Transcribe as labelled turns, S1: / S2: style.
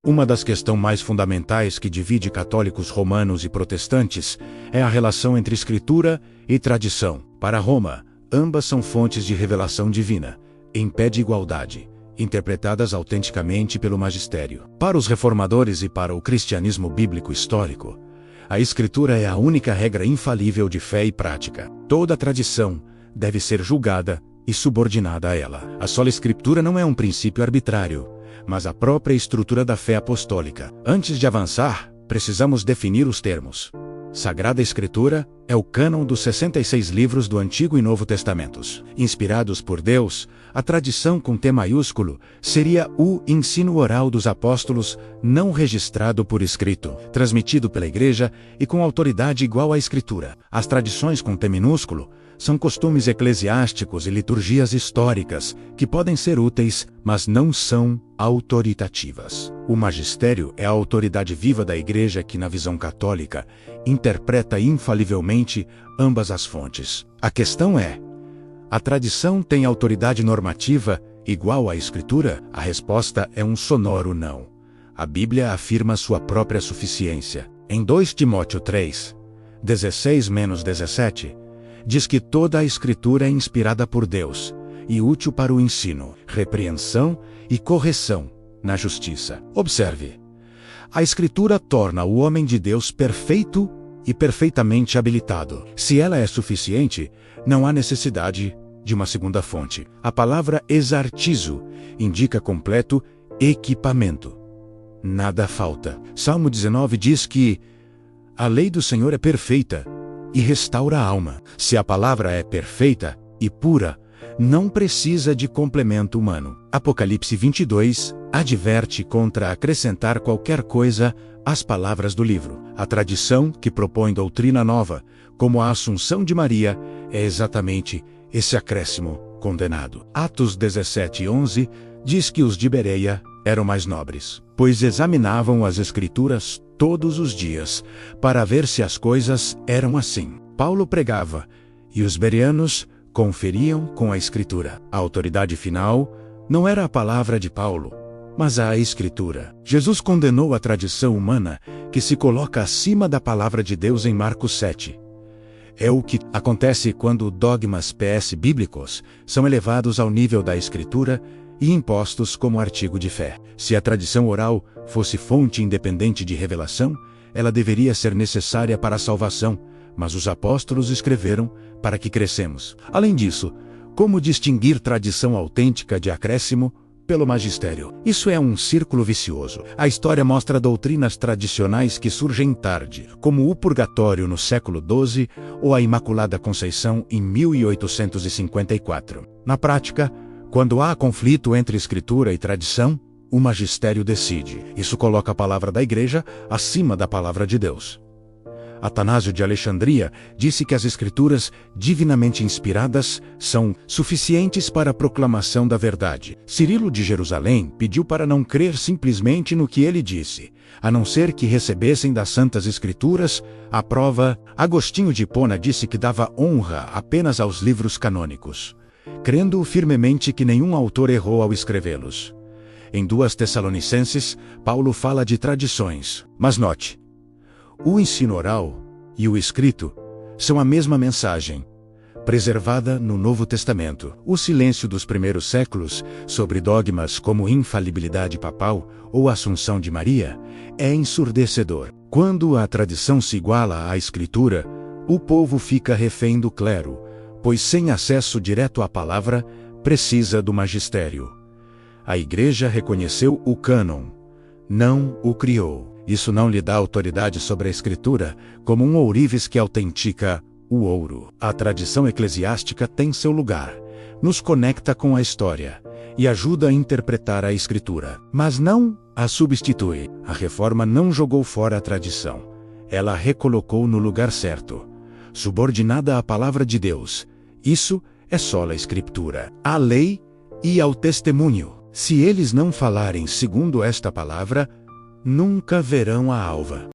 S1: Uma das questões mais fundamentais que divide católicos romanos e protestantes é a relação entre escritura e tradição. Para Roma, ambas são fontes de revelação divina, em pé de igualdade, interpretadas autenticamente pelo magistério. Para os reformadores e para o cristianismo bíblico histórico, a escritura é a única regra infalível de fé e prática. Toda tradição deve ser julgada e subordinada a ela. A sola escritura não é um princípio arbitrário, mas a própria estrutura da fé apostólica. Antes de avançar, precisamos definir os termos. Sagrada Escritura é o cânon dos 66 livros do Antigo e Novo Testamentos. Inspirados por Deus, a tradição com T maiúsculo seria o ensino oral dos apóstolos não registrado por escrito, transmitido pela Igreja e com autoridade igual à Escritura. As tradições com T minúsculo são costumes eclesiásticos e liturgias históricas que podem ser úteis, mas não são autoritativas. O magistério é a autoridade viva da Igreja que, na visão católica, interpreta infalivelmente ambas as fontes. A questão é: a tradição tem autoridade normativa igual à Escritura? A resposta é um sonoro não. A Bíblia afirma sua própria suficiência. Em 2 Timóteo 3, 16-17, diz que toda a Escritura é inspirada por Deus e útil para o ensino, repreensão e correção na justiça. Observe, a Escritura torna o homem de Deus perfeito e perfeitamente habilitado. Se ela é suficiente, não há necessidade de uma segunda fonte. A palavra exartizo indica completo equipamento. Nada falta. Salmo 19 diz que a lei do Senhor é perfeita e restaura a alma. Se a palavra é perfeita e pura, não precisa de complemento humano. Apocalipse 22 adverte contra acrescentar qualquer coisa às palavras do livro. A tradição que propõe doutrina nova, como a Assunção de Maria, é exatamente esse acréscimo condenado. Atos 17:11 diz que os de Bereia eram mais nobres, pois examinavam as Escrituras todos os dias, para ver se as coisas eram assim. Paulo pregava, e os bereanos conferiam com a Escritura. A autoridade final não era a palavra de Paulo, mas a Escritura. Jesus condenou a tradição humana que se coloca acima da palavra de Deus em Marcos 7. É o que acontece quando dogmas PS bíblicos são elevados ao nível da Escritura e impostos como artigo de fé. Se a tradição oral fosse fonte independente de revelação, ela deveria ser necessária para a salvação, mas os apóstolos escreveram para que crescemos. Além disso, como distinguir tradição autêntica de acréscimo pelo magistério? Isso é um círculo vicioso. A história mostra doutrinas tradicionais que surgem tarde, como o purgatório no século XII ou a Imaculada Conceição em 1854. Na prática, quando há conflito entre escritura e tradição, o magistério decide. Isso coloca a palavra da Igreja acima da palavra de Deus. Atanásio de Alexandria disse que as escrituras divinamente inspiradas são suficientes para a proclamação da verdade. Cirilo de Jerusalém pediu para não crer simplesmente no que ele disse, a não ser que recebessem das Santas Escrituras a prova. Agostinho de Hipona disse que dava honra apenas aos livros canônicos, crendo firmemente que nenhum autor errou ao escrevê-los. Em 2 Tessalonicenses, Paulo fala de tradições, mas note: o ensino oral e o escrito são a mesma mensagem, preservada no Novo Testamento. O silêncio dos primeiros séculos sobre dogmas como infalibilidade papal ou Assunção de Maria é ensurdecedor. Quando a tradição se iguala à Escritura, o povo fica refém do clero, pois sem acesso direto à palavra, precisa do magistério. A Igreja reconheceu o cânon, não o criou. Isso não lhe dá autoridade sobre a Escritura, como um ourives que autentica o ouro. A tradição eclesiástica tem seu lugar, nos conecta com a história e ajuda a interpretar a Escritura, mas não a substitui. A Reforma não jogou fora a tradição, ela a recolocou no lugar certo, subordinada à palavra de Deus. Isso é sola Escritura, à lei e ao testemunho. Se eles não falarem segundo esta palavra, nunca verão a alva.